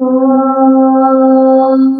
ओम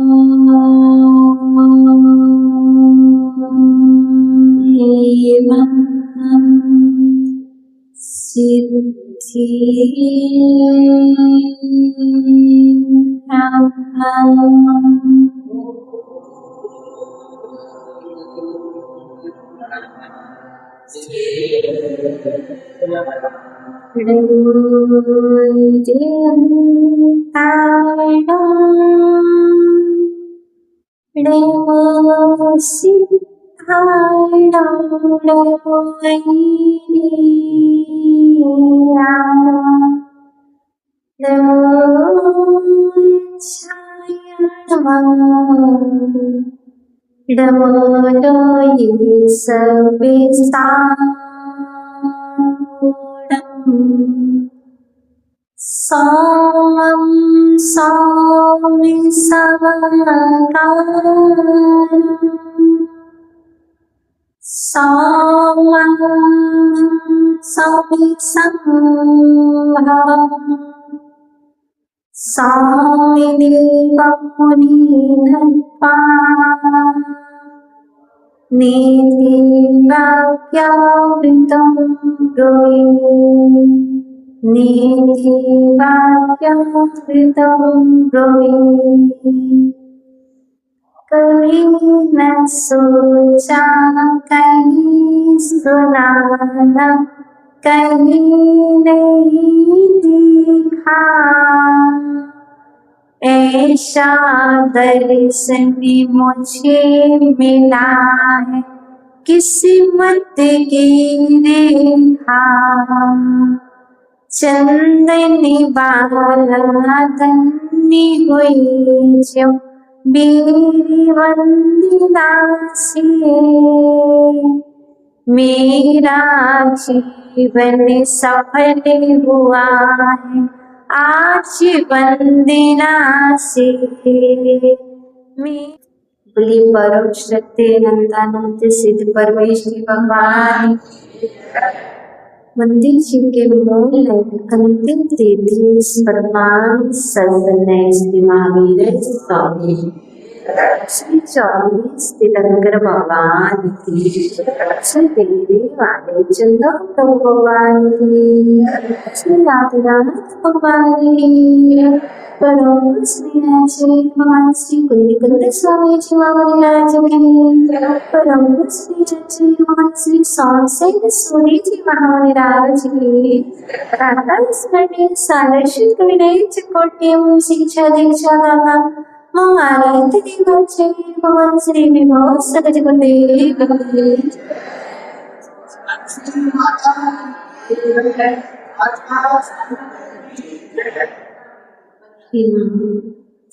सोमं सौमि समकारं सोमं सौमि सम्भवम् सौमिदेवमुनिधत्वा नेति वाक्यामृतं ब्रूहि नेति वाक्यामृतं ब्रूहि कभी न सोचा कहीं सुना न कहीं नहीं देखा ऐसा दर्शन मुझे मिला है किस्मत की रेखा चंदनी बाला धन्य हुई जो मेरी वंदना से मेरा जीवन सफल हुआ है आज वंदना से। बोली परम सत्य नंदानंद सिद्ध परमेश्वरी भगवान मंदिर जी के मूल अंतिम तिथि परमान सदने श्री महावीर स्वामी श्री 24 तीर्थंकर भगवान की श्री देवी वाले चंद्र प्रभु भगवान की श्री आदिनाथ भगवान की परम श्री भगवान श्री कुंद स्वामी जी महाराज की परम श्री भगवान श्री सौसेन सूर्य जी महाराज की प्रातः स्मरणे सारस्वत विनय चकोटे शिक्षा दीक्षा दाता आराध्य देवाचे भगवान श्री विभव सगज गुरुदेव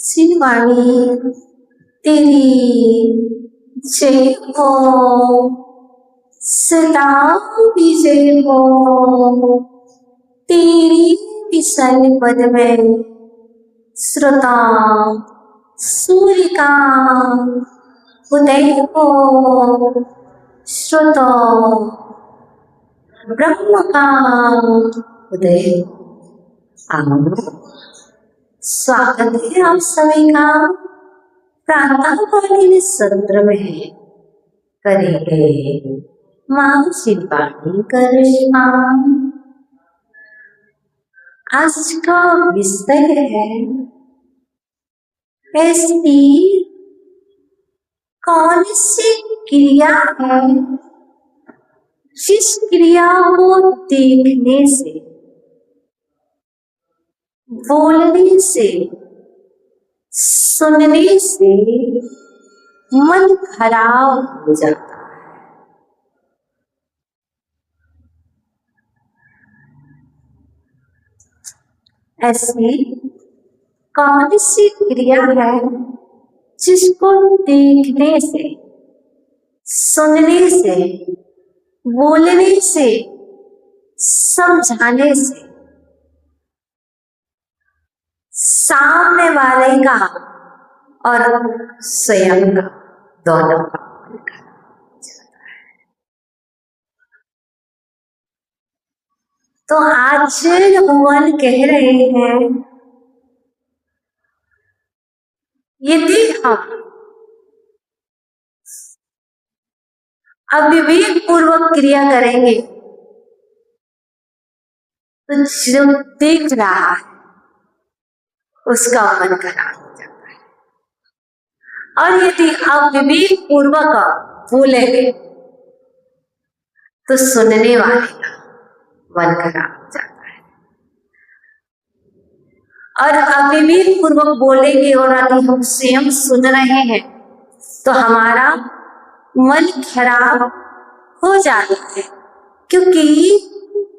श्रीवाणी तेरी जय हो सदा विजय हो तेरी विशाल पद में श्रोता सूर्य का उदय हो श्रोता ब्रह्म का उदय हो। स्वागत है आप सभी का प्रातःकालीन सत्र में करेंगे माँ शिवानी करिश्मा। आज का विषय है ऐसी कौन सी क्रिया है जिस क्रिया को देखने से बोलने से सुनने से मन खराब हो जाता है। ऐसी कौन सी क्रिया है जिसको देखने से सुनने से बोलने से समझाने से सामने वाले का और स्वयं का दोनों का मन खराब हो जाता है। तो आज भगवान कह रहे हैं यदि हम अविवेक पूर्वक क्रिया करेंगे तो जो देख रहा है उसका मन खराब हो जाता है, और यदि अविवेक पूर्वक बोलेंगे तो सुनने वाले का मन खराब हो जाता है। और अविवेक पूर्वक बोलेंगे और यदि हम स्वयं सुन रहे हैं तो हमारा मन खराब हो जाता है, क्योंकि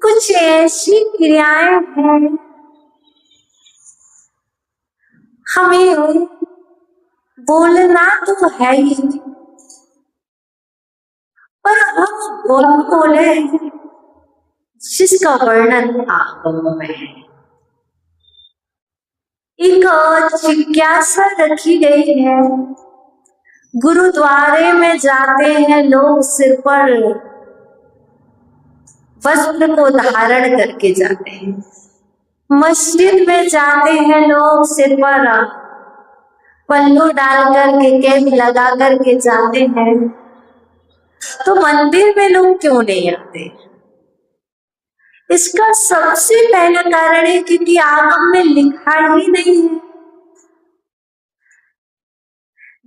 कुछ ऐसी क्रियाएं हैं हमें बोलना तो है ही, पर हम बोले जिसका वर्णन आगम में है। एक जिज्ञासा रखी गई है, गुरुद्वारे में जाते हैं लोग सिर पर वस्त्र को धारण करके जाते हैं, मस्जिद में जाते हैं लोग सिर पर पल्लू डाल करके कैप लगा करके जाते हैं, तो मंदिर में लोग क्यों नहीं आते? इसका सबसे पहला कारण है क्योंकि आगम में लिखा ही नहीं है।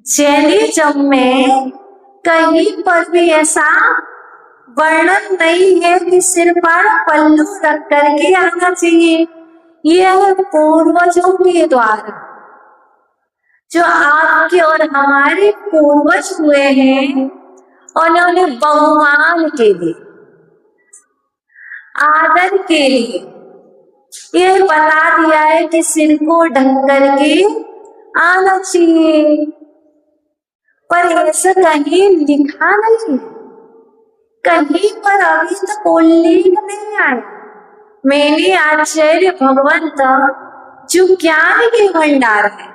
जैनिज्म में कहीं पर भी ऐसा वर्णन नहीं है कि सिर पर पल्लू रख करके आना चाहिए। यह पूर्वजों के द्वारा, जो आपके और हमारे पूर्वज हुए हैं, उन्होंने बहुमान के लिए, आदर के लिए यह बता दिया है कि सिर को ढक करके आना चाहिए, पर ऐसा कहीं लिखा नहीं, कहीं पर अभी तक उल्लेख नहीं आया। मैंने आचार्य भगवंत जो ज्ञान के भंडार है,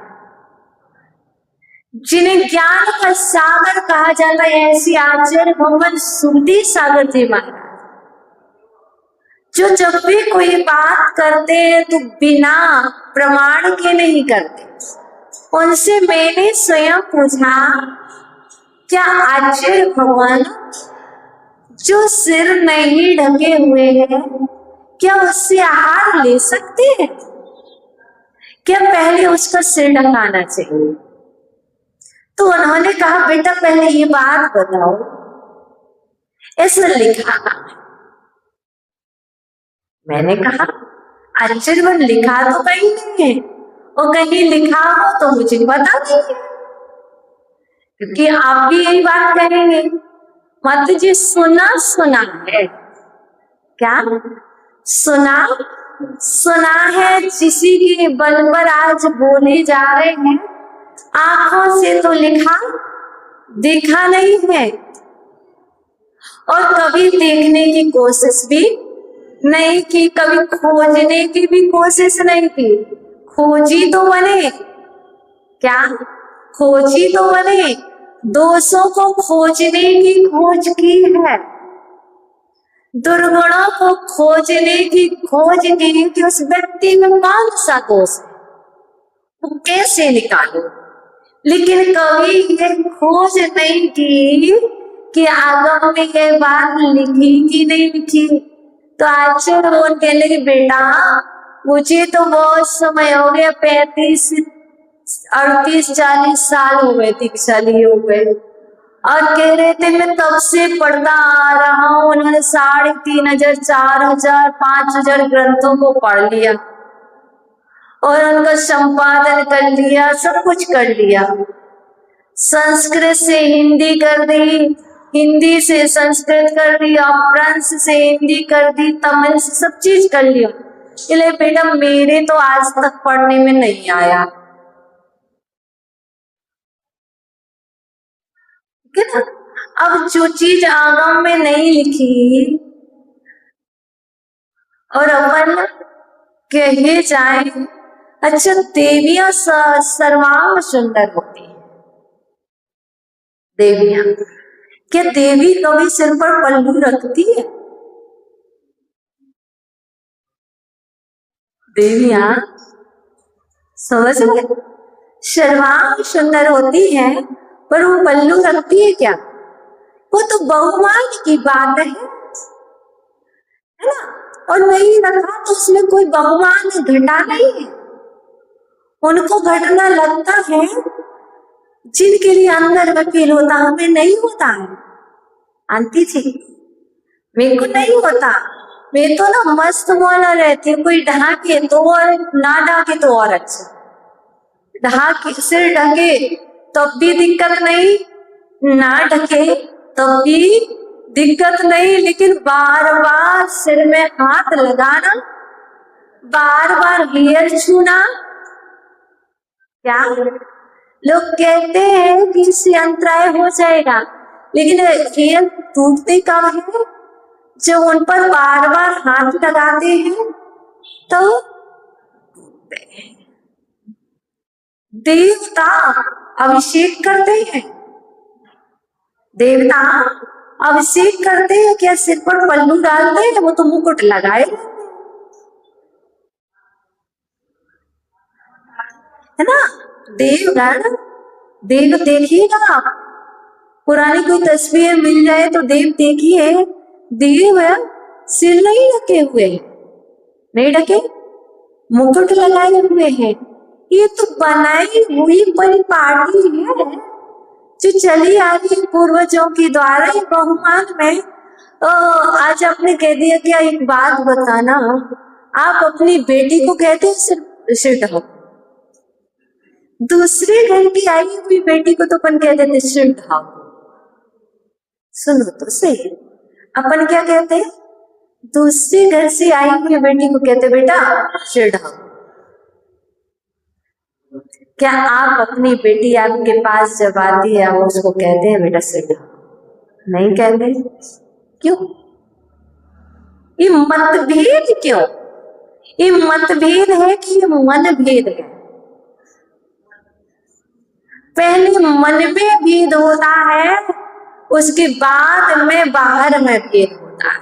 जिन्हें ज्ञान का सागर कहा जाता है, ऐसी आचार्य भगवान सुखदेव सागर जी महाराज, जो जब भी कोई बात करते हैं तो बिना प्रमाण के नहीं करते। उनसे मैंने स्वयं पूछा, क्या आचार्य भगवान जो सिर नहीं ढके हुए हैं, क्या उससे आहार ले सकते हैं? क्या पहले उसका सिर ढकाना चाहिए? तो उन्होंने कहा, बेटा पहले ये बात बताओ, ऐसा लिखा। मैंने कहा, आचार्य लिखा तो कहीं नहीं है, और कहीं लिखा हो तो मुझे पता नहीं है, क्योंकि आप भी यही बात करेंगे, मत जी सुना सुना है। क्या सुना सुना है? किसी के बल पर आज बोले जा रहे हैं, आंखों से तो लिखा देखा नहीं है, और कभी देखने की कोशिश भी नहीं की, कभी खोजने की भी कोशिश नहीं की। खोजी तो बने, क्या खोजी तो बने, दोषों को खोजने की खोज की है, दुर्गुणों को खोजने की खोज की कि उस व्यक्ति में कौन सा दोष है, वो कैसे निकालो। लेकिन कभी ये खोज नहीं की कि आगम में ये बात लिखी कि नहीं लिखी। तो आचार्य वो कहने लगे, बेटा मुझे तो बहुत समय हो गया, 35 38 40 साल हो गए, दीक्षा लिए हो गए, और कह रहे थे मैं तब से पढ़ता आ रहा हूं। उन्होंने 3500 4000 5000 ग्रंथों को पढ़ लिया और उनका संपादन कर लिया, सब कुछ कर लिया। संस्कृत से हिंदी कर दी, हिंदी से संस्कृत कर दी, अपभ्रंश से हिंदी कर दी, तमिल से सब चीज कर लिया। इसलिए बेटा मेरे तो आज तक पढ़ने में नहीं आया, ठीक है ना। अब जो चीज आगम में नहीं लिखी और अपन कहे जाए, अच्छा देवियां सर्वांग सुंदर होती है, देवियां, क्या देवी कभी सिर पर पल्लू रखती है? देवियां समझ गए, सर्वांग सुंदर होती है, पर वो पल्लू रखती है क्या? वो तो बहुमान की बात है ना। और नहीं रखा तो उसमें कोई बहुमान घटा नहीं है। उनको घटना लगता है जिनके लिए अंदर में फील होता, हमें नहीं होता है। आंटी जी, मेरे को नहीं होता। मैं तो ना मस्त मौला रहती हूँ, कोई ढाके तो और ना ढाके तो और अच्छा। ढाके सिर ढके तब भी दिक्कत नहीं, ना ढके तब भी दिक्कत नहीं, लेकिन बार बार सिर में हाथ लगाना, बार बार हेयर छूना, क्या लोग कहते हैं कि इससे अंतराय हो जाएगा, लेकिन हेयर टूटते कब है? जब उन पर बार बार हाथ लगाते हैं तो देवता अभिषेक करते हैं। देवता अभिषेक करते हैं क्या? सिर पर पल्लू डालते हैं? वो तो मुकुट लगाए है ना। देवगण, देव देखिएगा, पुरानी कोई तस्वीर मिल जाए तो देव देखिए, देव सिर नहीं ढके हुए, नहीं ढके, मुकुट लगाए हुए हैं। ये तो बनाई हुई परिपाटी है जो चली आ रही पूर्वजों के द्वारा ही बहुमान में। आज आपने कह दिया क्या? एक बात बताना, आप अपनी बेटी को कहते हैं सिर ढको, दूसरे घर की आई हुई बेटी को तो अपन कह देते सिर ढको। सुनो तो सही, अपन क्या कहते हैं? दूसरे घर से आई हुई बेटी को कहते बेटा सिर ढको। क्या आप अपनी बेटी आपके पास जब आती है आप उसको कहते हैं बेटा सिर ढको? नहीं कहते। क्यों? ये मतभेद क्यों? ये मतभेद है कि ये मन भेद है? पहले मन में भेद होता है, उसके बाद में बाहर में भेद होता है।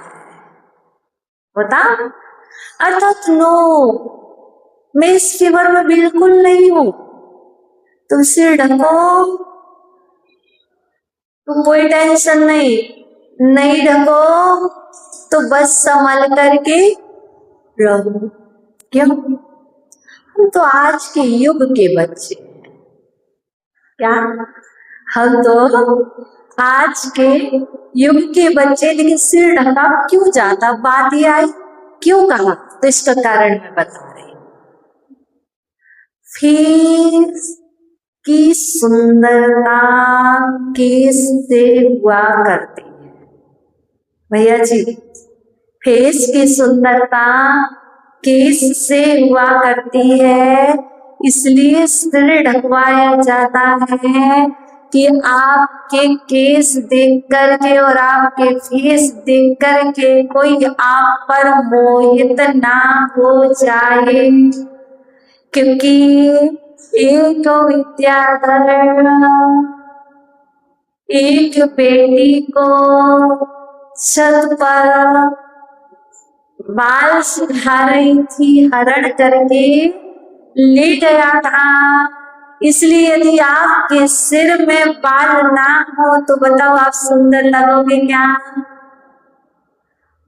होता अर्थात नो, मैं इस फेवर में बिल्कुल नहीं हूं। तुम सिर ढको तो कोई टेंशन नहीं, नहीं ढको तो बस संभल करके रहो। क्यों? हम तो आज के युग के बच्चे, क्या हम तो आज के युग के बच्चे, लेकिन सिर ढका क्यों जाता? बात ये आई क्यों कहा, तो इसका कारण मैं बता रही हूं। फेस की सुंदरता केस से हुआ करती है भैया जी, फेस की सुंदरता केस से हुआ करती है, इसलिए सिर ढकवाया जाता है कि आपके केस देख करके और आपके फेस देख करके कोई आप पर मोहित ना हो जाए। क्योंकि एक विद्याधर एक बेटी को छत पर बाल सुधा रही थी, हरण करके ले गया था। इसलिए यदि आपके सिर में बाल ना हो तो बताओ आप सुंदर लगोगे क्या?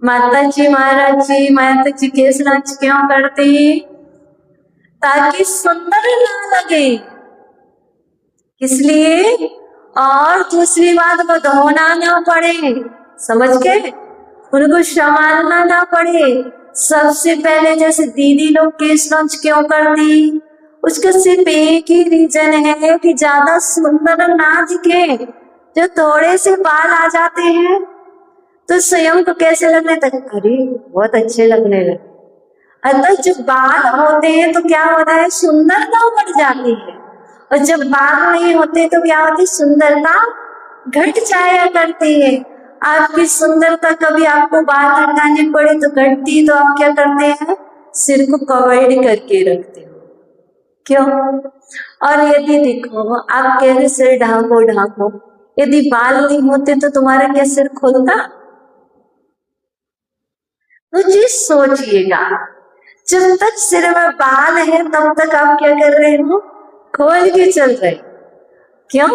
माता जी महाराज जी, माता जी केस नाच क्यों करती? ताकि सुंदर ना लगे, इसलिए। और दूसरी बात को धोना ना पड़े, समझ के उनको संभालना ना पड़े। सबसे पहले जैसे दीदी लोग केस लॉन्च क्यों करती, उसका सिर्फ एक ही रीजन है कि ज्यादा सुंदर ना दिखे। जो थोड़े से बाल आ जाते हैं तो स्वयं को कैसे लगने तक, अरे बहुत अच्छे लगने लगे। अतः जब बाल होते हैं तो क्या होता है? सुंदरता बढ़ जाती है, और जब बाल नहीं होते तो क्या होती? सुंदरता घट जाया करती है। आपकी सुंदरता कभी आपको बाल हटाने पड़े तो घटती, तो आप क्या करते हैं? सिर को कवर्ड करके रखते हो। क्यों? और यदि देखो आप कह रहे सिर ढाको ढाको, यदि बाल नहीं होते तो तुम्हारा क्या सिर खुलता? तो जी सोचिएगा, जब तक सिर में बाल है तब तक आप क्या कर रहे हो? खोल के चल रहे। क्यों?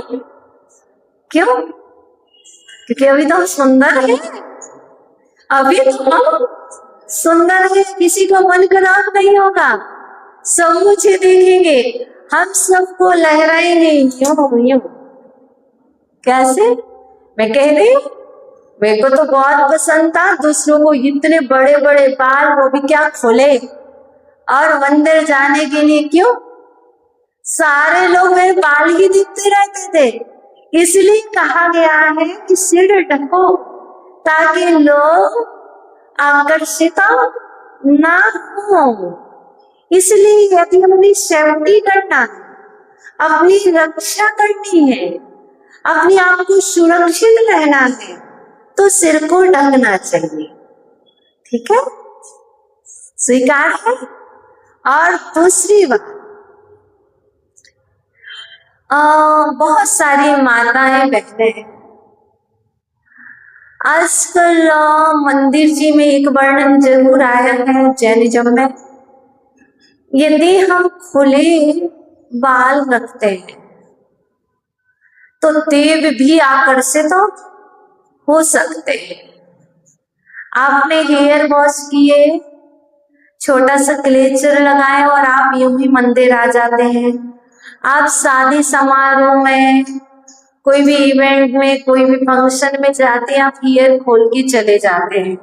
क्यों? क्योंकि अभी तो हम सुंदर है, अभी तो हम सुंदर है, किसी को मन खराब नहीं होगा, सब मुझे देखेंगे, हम सबको लहराएंगे यूं यूं। कैसे? मैं कह रही हूं, मेरे को तो बहुत पसंद था, दूसरों को इतने बड़े बड़े बाल, वो भी क्या खोले, और मंदिर जाने के लिए क्यों सारे लोग मेरे बाल ही दिखते रहते थे। इसलिए कहा गया है कि सिर ढको ताकि लोग आकर्षित ना हो। इसलिए यदि अपनी सेफ्टी करना है, अपनी रक्षा करनी है, अपने आप को सुरक्षित रहना है, तो सिर को ढकना चाहिए। ठीक है, स्वीकार है। और दूसरी बात, बहुत सारी माताएं बहने हैं आजकल मंदिर जी में एक वर्णन जरूर आया है जैनिज्म में, यदि हम खुले बाल रखते हैं तो देव भी आकर्षित हो सकते हैं। आपने हेयर वॉश किए, छोटा सा क्लेचर लगाए और आप यूं ही मंदिर आ जाते हैं। आप शादी समारोह में, कोई भी इवेंट में, कोई भी फंक्शन में जाते हैं, आप हेयर खोल के चले जाते हैं।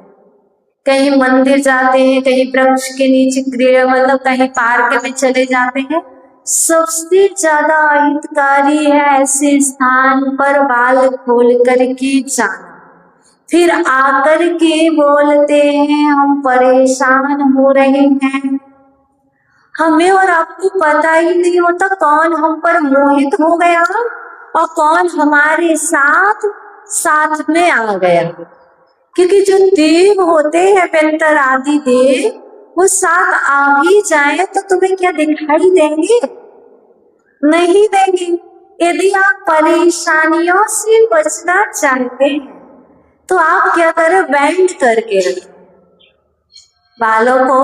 कहीं मंदिर जाते हैं, कहीं वृक्ष के नीचे क्रिया मतलब कहीं पार्क में चले जाते हैं। सबसे ज्यादा हितकारी है ऐसे स्थान पर बाल खोल करके जाना, फिर आकर के बोलते हैं हम परेशान हो रहे हैं। हमें और आपको पता ही नहीं होता कौन हम पर मोहित हो गया और कौन हमारे साथ साथ में आ गया। क्योंकि जो देव होते हैं व्यंतर आदि देव, वो साथ आ भी जाए तो तुम्हें क्या दिखाई देंगे? नहीं देंगे। यदि आप परेशानियों से बचना चाहते हैं तो आप क्या करें, बैंड करके रखें, बालों को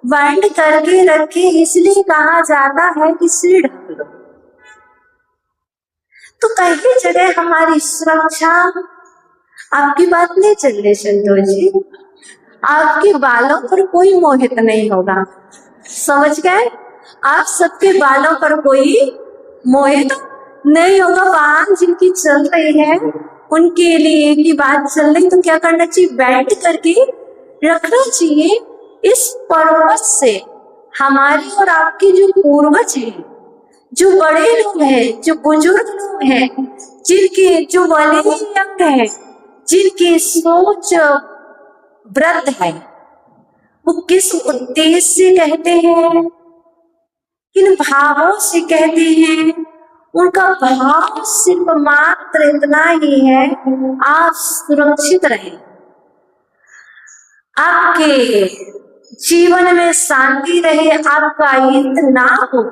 बैंड करके रखें। इसलिए कहा जाता है कि सिर ढक लो। तो कई जगह हमारी सुरक्षा, आपकी बात नहीं चल रही संतोष जी, आपके बालों पर कोई मोहित नहीं होगा, समझ गए? आप सबके बालों पर कोई मोहित नहीं होगा। वाहन जिनकी चल रही है उनके लिए की बात चल रही, तो क्या करना चाहिए, बैंड करके रखना चाहिए। इस पर्वत से हमारी और आपके जो पूर्वज हैं, जो बड़े लोग हैं, जो बुजुर्ग लोग हैं, जिनके जो वलियंग हैं, जिनकी सोच वृद्ध है, वो किस उद्देश्य से कहते हैं, किन भावों से कहते हैं, उनका भाव सिर्फ मात्र इतना ही है, आप सुरक्षित रहें, आपके जीवन में शांति रहे, आपका हित ना हो,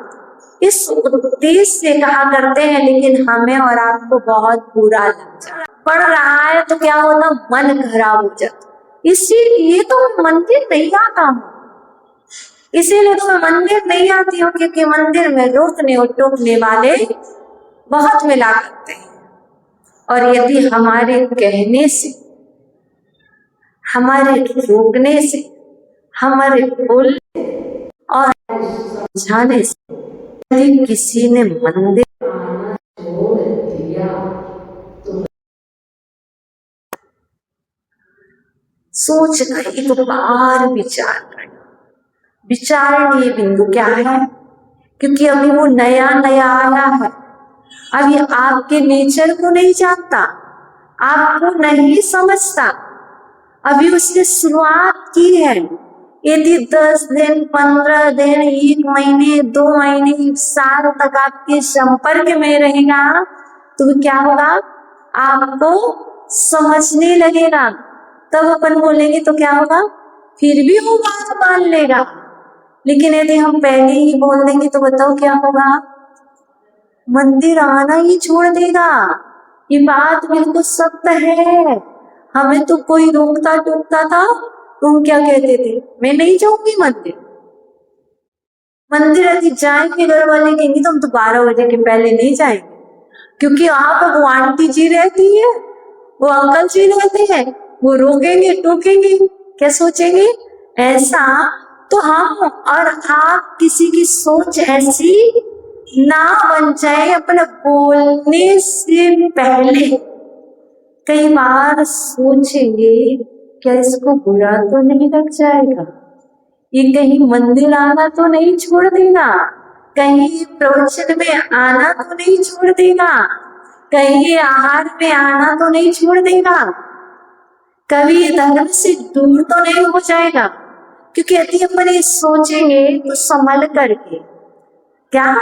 इस उद्देश्य से कहा करते हैं। लेकिन हमें और आपको बहुत बुरा लग जाता, पढ़ रहा है तो क्या होता, मन खराब हो जाता। इसीलिए तो मैं मंदिर नहीं आता हूँ, इसीलिए तो मैं मंदिर नहीं आती हूँ, क्योंकि मंदिर में रोकने और टोकने वाले बहुत मिला करते हैं। और यदि हमारे कहने से, हमारे रोकने से, हमारे बोलने और समझाने से यदि किसी ने मंदिर आना छोड़ दिया तो सोचना, एक बार विचार करना। विचारणीय बिंदु क्या है? क्योंकि अभी वो नया नया आया है, अभी आपके नेचर को नहीं जानता, आपको नहीं समझता, अभी उसने शुरुआत की है। यदि 10 दिन, 15 दिन, 1 महीने, 2 महीने, 1 साल तक आपके संपर्क में रहेगा तो क्या होगा, आपको समझने लगेगा। तब अपन बोलेंगे तो क्या होगा, फिर भी वो बात मान लेगा। लेकिन यदि हम पहले ही बोल देंगे तो बताओ क्या होगा, मंदिर आना ही छोड़ देगा। ये बात बिल्कुल सत्य है। हमें तो कोई रोकता टोकता था, तुम क्या कहते थे, मैं नहीं जाऊंगी मंदिर, मंदिर यदि जाएंगे घर वाले कहेंगे तो हम तो 12 बजे के पहले नहीं जाएंगे, क्योंकि वहां पर वो आंटी जी रहती है, वो अंकल जी रहते हैं, वो रोकेंगे टोकेंगे, क्या सोचेंगे ऐसा। तो हम और आप किसी की सोच ऐसी ना बन जाए अपने बोलने से पहले कई बार सोचेंगे क्या इसको बुरा तो नहीं लग जाएगा, ये कहीं मंदिर आना तो नहीं छोड़ देगा, कहीं प्रवचन में आना तो नहीं छोड़ देगा, कहीं आहार में आना तो नहीं छोड़ देगा, कभी धर्म से दूर तो नहीं हो जाएगा। क्योंकि यदि अपन ये सोचेंगे तो संभल करके, क्या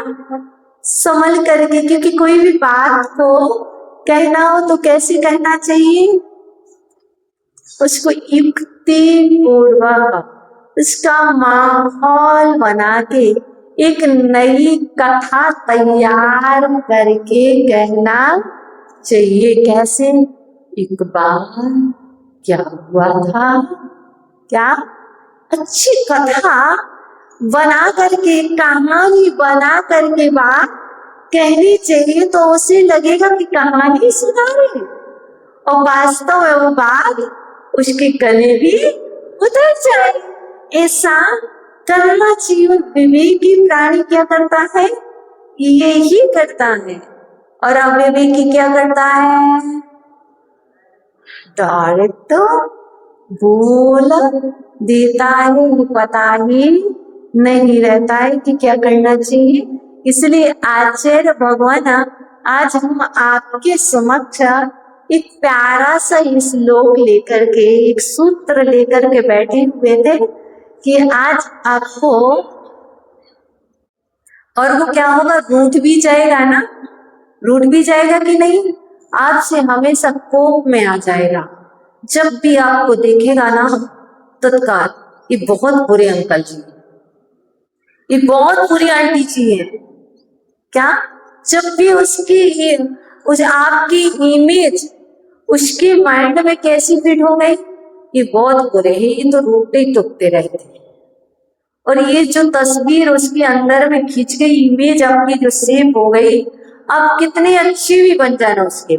संभल करके, क्योंकि कोई भी बात को कहना हो तो कैसे कहना चाहिए, उसको युक्ति पूर्वक उसका माहौल बना के एक नई कथा तैयार करके कहना चाहिए। कैसे, एक बार क्या हुआ था, क्या अच्छी कथा बना करके, कहानी बना करके बात कहनी चाहिए, तो उसे लगेगा कि कहानी सुना रहे और वास्तव में वो बात उसके गले भी उतर जाए। ऐसा करना चाहिए। विवेकी प्राणी क्या करता है, ये ही करता है। और अविवेकी क्या करता है, डायरेक्ट बोल देता है, पता ही नहीं रहता है कि क्या करना चाहिए। इसलिए आचार्य भगवान आज हम आपके समक्ष एक प्यारा सा श्लोक लेकर के, एक सूत्र लेकर के बैठे हुए थे कि आज आपको, और वो क्या होगा, रूठ भी जाएगा ना, रूठ भी जाएगा कि नहीं, आपसे हमेशा कोप में आ जाएगा। जब भी आपको देखेगा ना तत्काल, ये बहुत बुरे अंकल जी, ये बहुत बुरी आंटी जी है, क्या जब भी उसकी उस आपकी इमेज उसके माइंड में कैसी फिट हो गई, ये बहुत बुरे हैं, ये तो रोकते ही टूटते रहते हैं। और ये जो तस्वीर उसके अंदर में खींच गई, इमेज आपकी जो सेव हो गई, अब कितनी अच्छी भी बन जाना उसके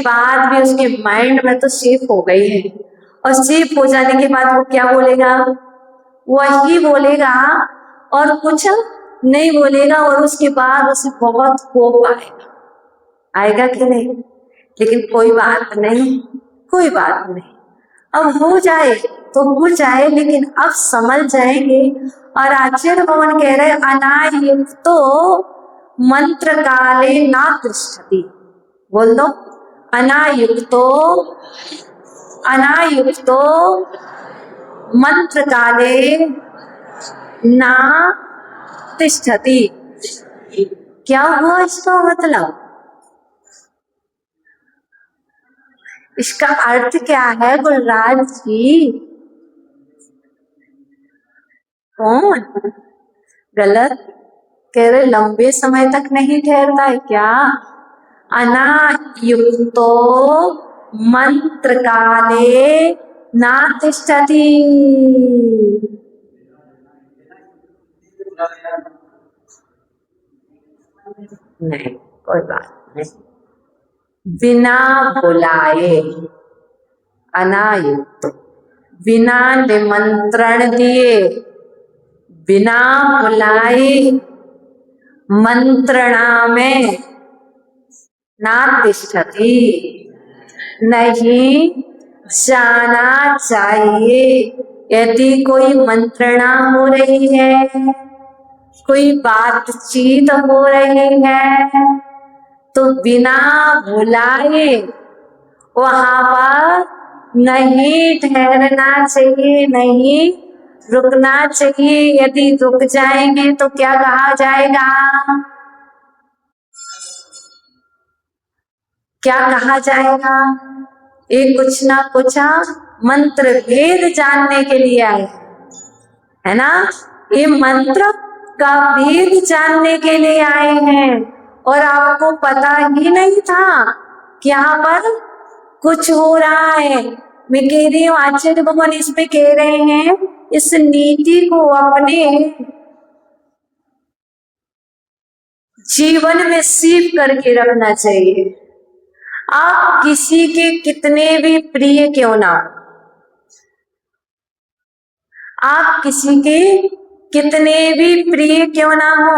बाद भी उसके माइंड में तो सेव हो गई है। और सेव हो जाने के बाद वो क्या बोलेगा, वही बोलेगा और कुछ नहीं बोलेगा। और उसके बाद उसे बहुत कोप आएगा कि नहीं, लेकिन कोई बात नहीं, कोई बात नहीं, अब हो जाए तो हो जाए, लेकिन अब समझ जाएंगे। और आचार्य भगवान कह रहे अनायुक्तो मंत्र काले ना तिष्ठति, बोल दो, अनायुक्तो मंत्र काले ना तिष्ठति। क्या हुआ इसका मतलब, इसका अर्थ क्या है गुलराज जी, कौन गलत कह रहे, लंबे समय तक नहीं ठहरता है क्या, अनायुक्तो मंत्र काले ना तिष्ठति। नहीं, कोई बात नहीं, बिना बुलाए अनायुक्त, बिना निमंत्रण दिए, बिना बुलाए मंत्रणा में ना तिष्ठति, नहीं जाना चाहिए। यदि कोई मंत्रणा हो रही है, कोई बातचीत हो रही है, तो बिना बुलाए वहां पर नहीं ठहरना चाहिए, नहीं रुकना चाहिए। यदि रुक जाएंगे तो क्या कहा जाएगा, क्या कहा जाएगा, ये कुछ ना कुछ मंत्र भेद जानने के लिए आए, है ना, ये मंत्र का भेद जानने के लिए आए हैं। और आपको पता ही नहीं था कि यहाँ पर कुछ हो रहा है। मैं कह रही हूँ आचार्य भगवान इस पे कह रहे हैं, इस नीति को अपने जीवन में सीव करके रखना चाहिए। आप किसी के कितने भी प्रिय क्यों ना, आप किसी के कितने भी प्रिय क्यों ना हो,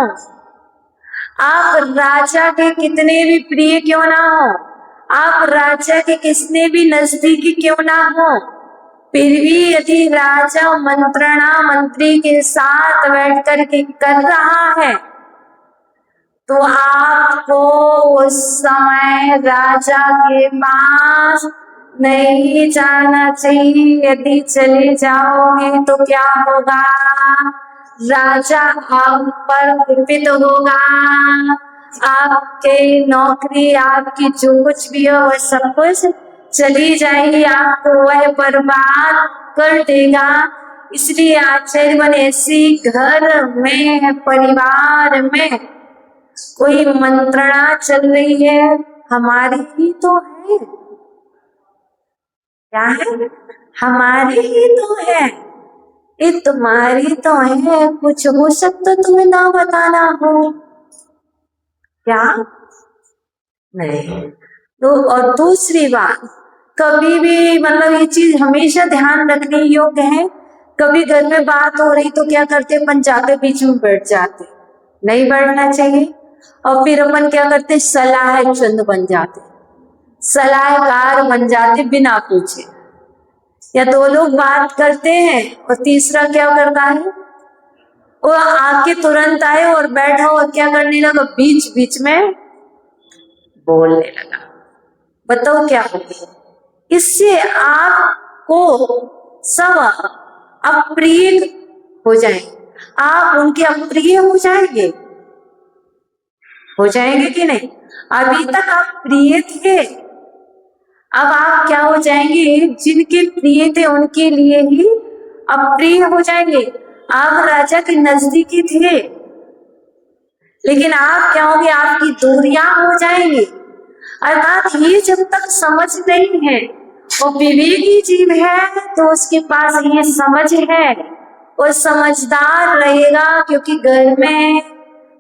आप राजा के कितने भी प्रिय क्यों ना हो, आप राजा के कितने भी नजदीकी क्यों ना हो, फिर भी यदि राजा मंत्रणा मंत्री के साथ बैठ कर के कर रहा है तो आपको उस समय राजा के पास नहीं जाना चाहिए। यदि चले जाओगे तो क्या होगा, राजा आप पर कुपित होगा, आपके नौकरी आपकी जो कुछ भी हो वह सब कुछ चली जाएगी, आपको वह बर्बाद कर देगा। इसलिए आचार्य मन ऐसी घर में परिवार में कोई मंत्रणा चल रही है, हमारी ही तो है, क्या है, हमारी ही तो है, ये तुम्हारी तो है, कुछ हो सकता तुम्हें ना बताना हो, क्या नहीं। तो और दूसरी बात, कभी भी मतलब ये चीज हमेशा ध्यान रखने योग्य है, कभी घर में बात हो रही तो क्या करते, अपन जाके बीच में बैठ जाते, नहीं बैठना चाहिए। और फिर अपन क्या करते, सलाह चंद बन जाते, सलाहकार बन जाते बिना पूछे। या दो लोग बात करते हैं और तीसरा क्या करता है, वो आके तुरंत आए और बैठा और क्या करने लगा, बीच बीच में बोलने लगा। बताओ क्या होगा, इससे आपको सब अप्रिय हो जाएंगे, आप उनके अप्रिय हो जाएंगे, हो जाएंगे कि नहीं। अभी तक आप प्रिय थे, अब आप क्या हो जाएंगे, जिनके प्रिय थे उनके लिए ही अप्रिय हो जाएंगे। आप राजा के नजदीकी थे लेकिन आप क्या होंगे, आपकी दूरियां हो जाएंगी। अर्थात ये जब तक समझ नहीं है, वो विवेकी जीव है तो उसके पास ये समझ है, वो समझदार रहेगा। क्योंकि घर में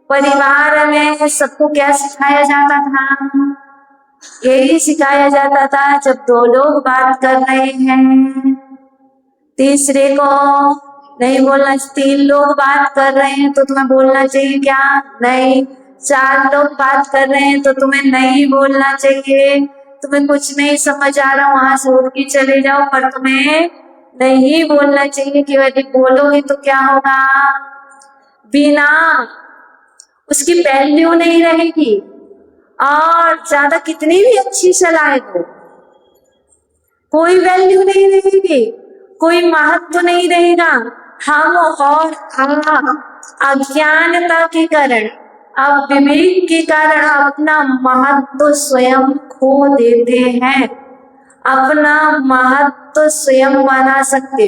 परिवार में सबको क्या सिखाया जाता था, यही सिखाया जाता था, जब दो लोग बात कर रहे हैं तीसरे को नहीं बोलना, तीन लोग बात कर रहे हैं तो तुम्हें बोलना चाहिए क्या, नहीं, चार लोग बात कर रहे हैं तो तुम्हें नहीं बोलना चाहिए, तुम्हें कुछ नहीं समझ आ रहा वहां से उठ के चले जाओ, पर तुम्हें नहीं बोलना चाहिए। कि यदि बोलोगे तो क्या होगा, बिना उसकी वैल्यू नहीं रहेगी, और ज्यादा कितनी भी अच्छी सलाह दो कोई वैल्यू नहीं रहेगी, कोई महत्व नहीं रहेगा। हम और आप अज्ञानता के कारण, अविवेक के कारण अपना महत्व स्वयं खो देते हैं। अपना महत्व स्वयं बना सकते,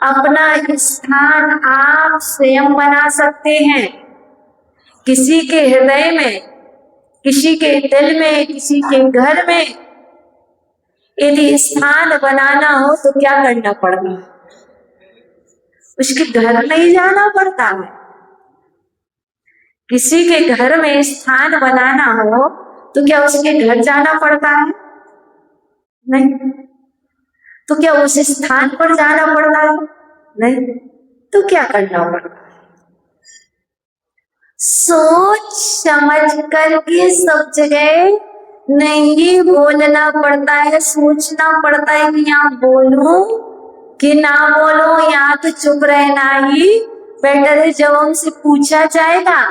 अपना स्थान आप स्वयं बना सकते हैं। किसी के हृदय में, किसी के दिल में, किसी के घर में यदि स्थान बनाना हो तो क्या करना पड़ता है, उसके घर नहीं जाना पड़ता है। किसी के घर में स्थान बनाना हो तो क्या उसके घर जाना पड़ता है, नहीं। तो क्या उस स्थान पर जाना पड़ता है, नहीं। तो क्या करना पड़ता है, सोच समझ करके सब जगह नहीं बोलना पड़ता है, सोचना पड़ता है कि यहाँ बोलूं कि ना बोलूं, यहाँ तो चुप रहना ही बेटर है। जब हमसे पूछा जाएगा,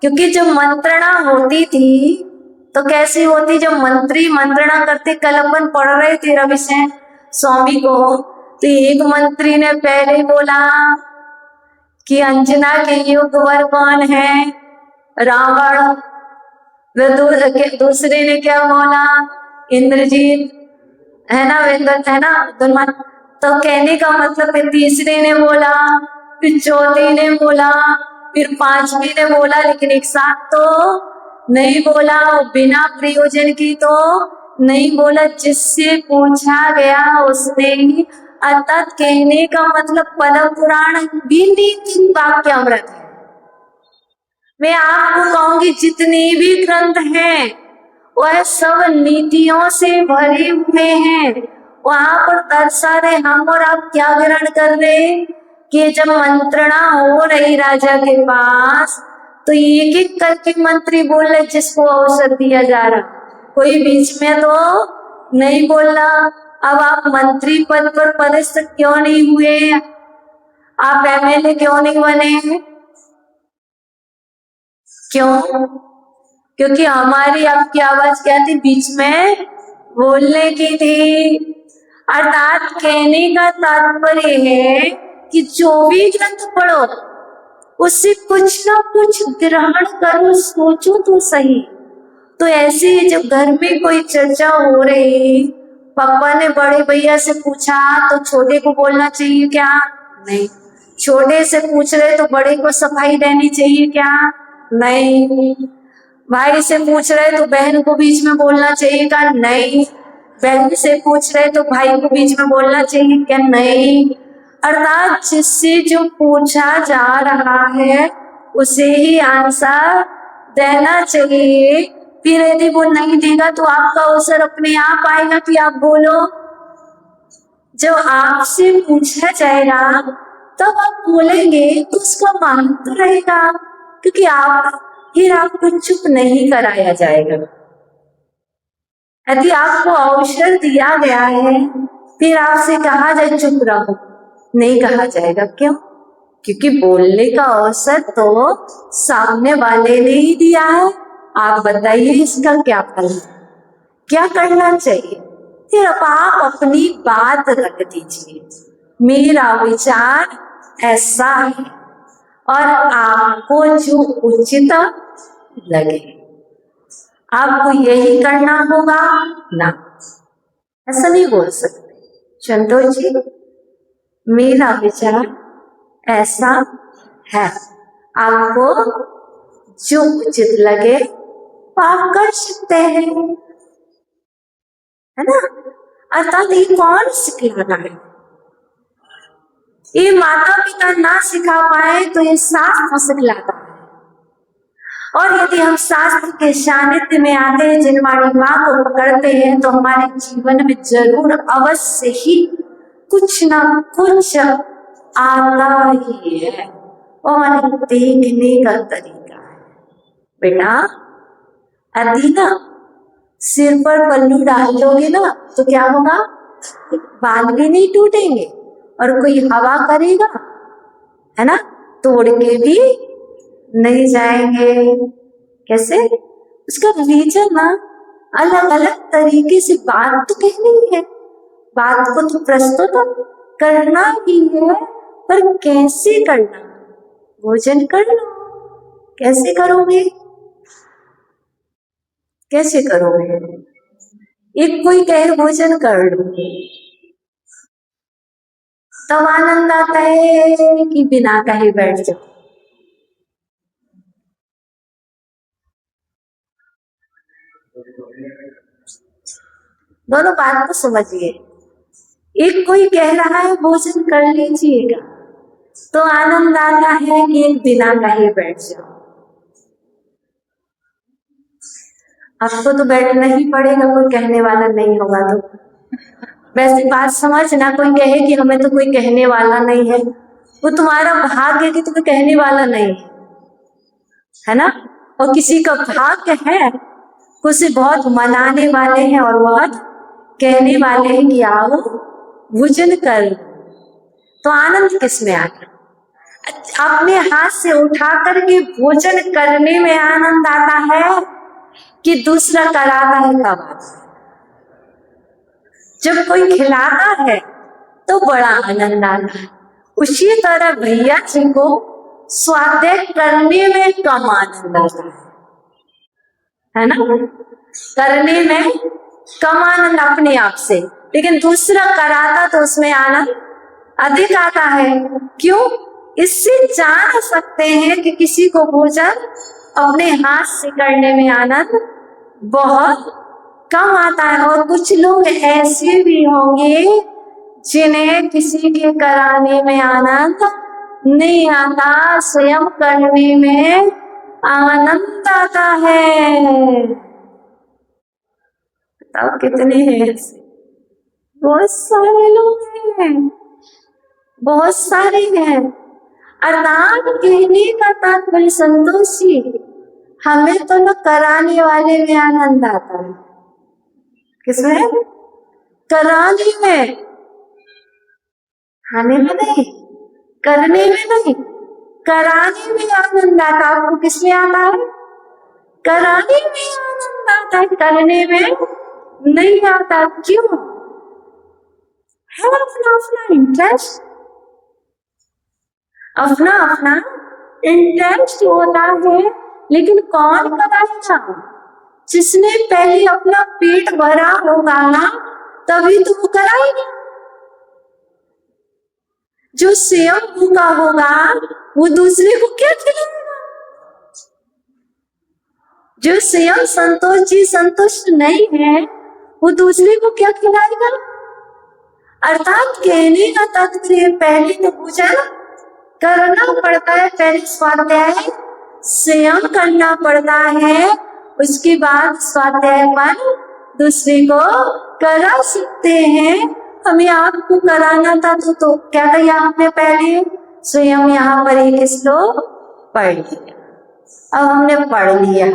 क्योंकि जब मंत्रणा होती थी तो कैसी होती, जब मंत्री मंत्रणा करते, कल अपन पढ़ रहे थे रविशंकर स्वामी को, तो एक मंत्री ने पहले बोला कि अंजना के युग वर कौन है, रावण। दूसरे ने क्या बोला, इंद्रजीत, है ना, वेंद्र, है ना, दुर्मन। तो कहने का मतलब है तीसरे ने बोला, फिर चौथी ने बोला, फिर पांचवी ने बोला, लेकिन एक साथ तो नहीं बोला, बिना प्रयोजन की तो नहीं बोला, जिससे पूछा गया उसने ही। अर्थात कहने का मतलब पद्म पुराण भी नीति वाक्य अमृत है, मैं आपको कहूंगी जितने भी ग्रंथ हैं वह सब नीतियों से भरे हुए हैं। वहां पर दर्शा रहे हम और आप क्या ग्रहण कर रहे हैं कि जब मंत्रणा हो रही राजा के पास तो एक एक करके मंत्री बोल रहे जिसको अवसर दिया जा रहा, कोई बीच में तो नहीं बोल रहा। अब आप मंत्री पद पर पदस्थ क्यों नहीं हुए, आप एमएलए क्यों नहीं बने? क्यों? क्योंकि हमारी आपकी आवाज क्या थी, बीच में बोलने की थी। अर्थात कहने का तात्पर्य है कि जो भी ग्रंथ पढ़ो उससे कुछ ना कुछ ग्रहण करो, सोचो तो सही। तो ऐसे जब घर में कोई चर्चा हो रही, पापा ने बड़े भैया से पूछा तो छोटे को बोलना चाहिए क्या? नहीं। छोटे से पूछ रहे तो बड़े को सफाई देनी चाहिए क्या? नहीं। भाई से पूछ रहे तो बहन को बीच में बोलना चाहिए क्या? नहीं। बहन से पूछ रहे तो भाई को बीच में बोलना चाहिए क्या? नहीं। अर्थात जिससे जो पूछा जा रहा है उसे ही आंसर देना चाहिए। फिर यदि वो नहीं देगा तो आपका अवसर अपने आप आएगा कि आप बोलो। जब आपसे पूछा जाएगा तब आप बोलेंगे तो उसका मान तो रहेगा, क्योंकि फिर आपको चुप नहीं कराया जाएगा। यदि आपको अवसर दिया गया है फिर आपसे कहा जाए चुप रहो, नहीं कहा जाएगा। क्यों? क्योंकि बोलने का अवसर तो सामने वाले ने ही दिया है। आप बताइए इसका क्या करना, क्या करना चाहिए? फिर आप अपनी बात रख दीजिए, मेरा विचार ऐसा है और आपको जो उचित लगे आपको यही करना होगा ना, ऐसा नहीं बोल सकते। संतोष जी, मेरा विचार ऐसा है, आपको जो उचित लगे आप कर सकते हैं, है ना? अर्थात ये कौन सिखलाना है? ये माता पिता ना सिखा पाए तो ये शास्त्र सिखलाता है। और यदि हम शास्त्र के सानिध्य में आते हैं, जिनवाणी माँ को पकड़ते हैं, तो हमारे जीवन में जरूर अवश्य ही कुछ ना कुछ आता ही है और देखने का तरीका है। बेटा यदि ना सिर पर पल्लू डाल दोगे ना तो क्या होगा, बाल भी नहीं टूटेंगे और कोई हवा करेगा, है ना, तोड़ के भी नहीं जाएंगे। कैसे? उसका रीजन ना अलग अलग तरीके से बात तो कहनी है, बात को तो प्रस्तुत करना ही है, पर कैसे करना? भोजन करना कैसे करोगे? कैसे करोगे? एक कोई कहे भोजन कर लो तब आनंद आता है कि बिना कहे बैठ जाओ? दोनों बात को समझिए। एक कोई कह रहा है भोजन कर लीजिएगा तो आनंद आता है कि एक बिना कहे बैठ जाओ। आपको तो बैठना ही पड़ेगा, कोई कहने वाला नहीं होगा तो। वैसे बात समझना, कोई कहे कि हमें तो कोई कहने वाला नहीं है, वो तुम्हारा भाग्य कि तुम्हें कहने वाला नहीं है ना। और किसी का भाग्य है उसे बहुत मनाने वाले हैं और बहुत कहने वाले हैं कि आओ भोजन कर, तो आनंद किस में आता? अपने हाथ से उठा करके भोजन करने में आनंद आता है कि दूसरा कराता है तब आता है? जब कोई खिलाता है तो बड़ा आनंद आता है। उसी तरह भैया जी को स्वाध्याय करने में कम आनंद आता है ना, करने में कम आनंद अपने आप से, लेकिन दूसरा कराता तो उसमें आनंद अधिक आता है। क्यों? इससे जान सकते हैं कि किसी को भोजन अपने हाथ से करने में आनंद बहुत कम आता है। और कुछ लोग ऐसे भी होंगे जिन्हें किसी के कराने में आनंद नहीं आता, स्वयं करने में आनंद आता है। बताओ कितने हैं ऐसे? बहुत सारे लोग हैं, बहुत सारे हैं। अर्थात कहने का तात्पर्य संतोष जी, हमें तो न कराने वाले में आनंद आता है। किसमें? कराने में, खाने में नहीं, करने में नहीं, कराने में आनंद आता। आपको किसमें आता है? कराने में आनंद आता है, करने में नहीं आता। क्यों? है अपना अपना इंटरेस्ट, अपना अपना इंटरेस्ट होता है। लेकिन कौन कराएगा? जिसने पहले अपना पेट भरा होगा ना, तभी तो वो कराएगा। जो स्वयं भूखा होगा वो दूसरे को क्या खिलाएगा? जो स्वयं संतोष जी संतुष्ट नहीं है, वो दूसरे को क्या खिलाएगा? अर्थात कहने का तात्पर्य पहले तो पूछा ना, करना पड़ता है। पहले स्वाध्याय स्वयं करना पड़ता है, उसके बाद स्वाध्याय पर दूसरे को करा सकते हैं। हमें आपको कराना था तो क्या किया आपने? पहले स्वयं यहाँ पर एक श्लोक पढ़ लिया। अब हमने पढ़ लिया,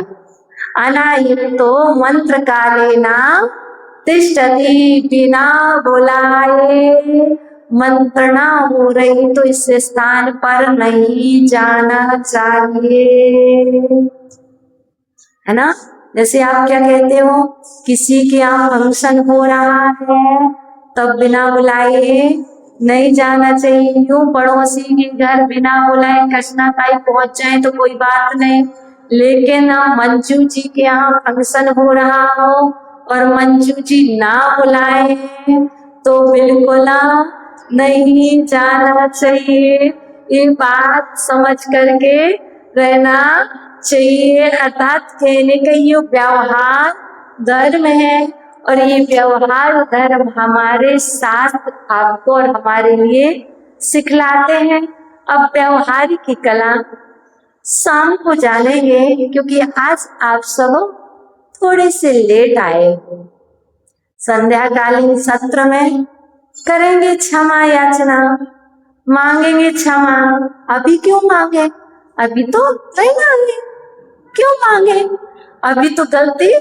अनायुक्तो मंत्र कालेना तिष्ठति, बिना बुलाए मंत्र ना हो रही तो इस स्थान पर नहीं जाना चाहिए, है ना। जैसे आप क्या कहते हो, किसी के यहाँ फंक्शन हो रहा है तब बिना बुलाए नहीं जाना चाहिए। यूं पड़ोसी के घर बिना बुलाए कष्टा काई पहुंच जाए तो कोई बात नहीं, लेकिन मंजू जी के यहाँ फंक्शन हो रहा हो और मंजू जी ना बुलाए तो बिल्कुल नहीं जाना चाहिए। ये बात समझ करके रहना चाहिए। अर्थात कहने का ये व्यवहार धर्म है, और ये व्यवहार धर्म हमारे शास्त्र आपको और हमारे लिए सिखलाते हैं। अब व्यवहार की कला शाम को जानेंगे, क्योंकि आज आप सब थोड़े से लेट आए हो। संध्याकालीन सत्र में करेंगे क्षमा याचना, मांगेंगे क्षमा। अभी क्यों मांगे? अभी तो नहीं मांगे, क्यों मांगे? अभी तो गलती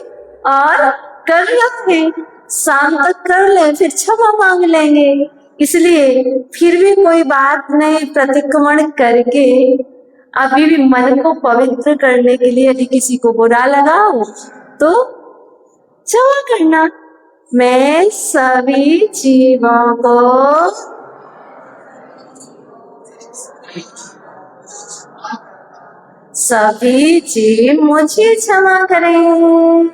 और कर रहे, शाम तक कर ले फिर क्षमा मांग लेंगे। इसलिए फिर भी कोई बात नहीं, प्रतिक्रमण करके अभी भी मन को पवित्र करने के लिए यदि किसी को बुरा लगा हो तो क्षमा करना। मैं सभी जीवों को सभी जीव मुझे क्षमा करें।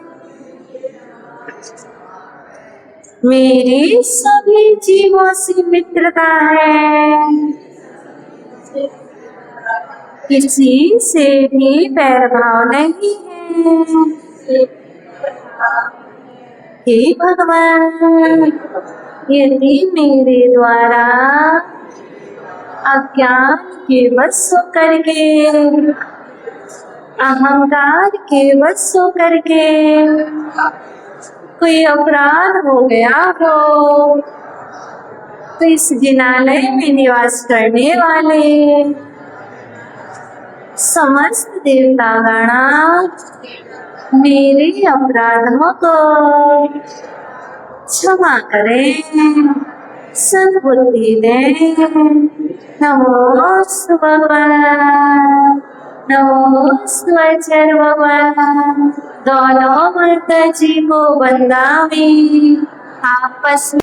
मेरी सभी जीवों से मित्रता है, किसी से भी वैरभाव नहीं है। हे भगवान, यदि मेरे द्वारा अज्ञान के वश होकर के, अहंकार के वश होकर के कोई अपराध हो गया हो तो इस जिनालय में निवास करने वाले समस्त देवता गणा मेरे अपराधों को क्षमा करें, सद्बुद्धि दें। नमोस्तु भगवान, नमोस्तु आचार्य भगवान। दोनों माता जी को वंदामि आपस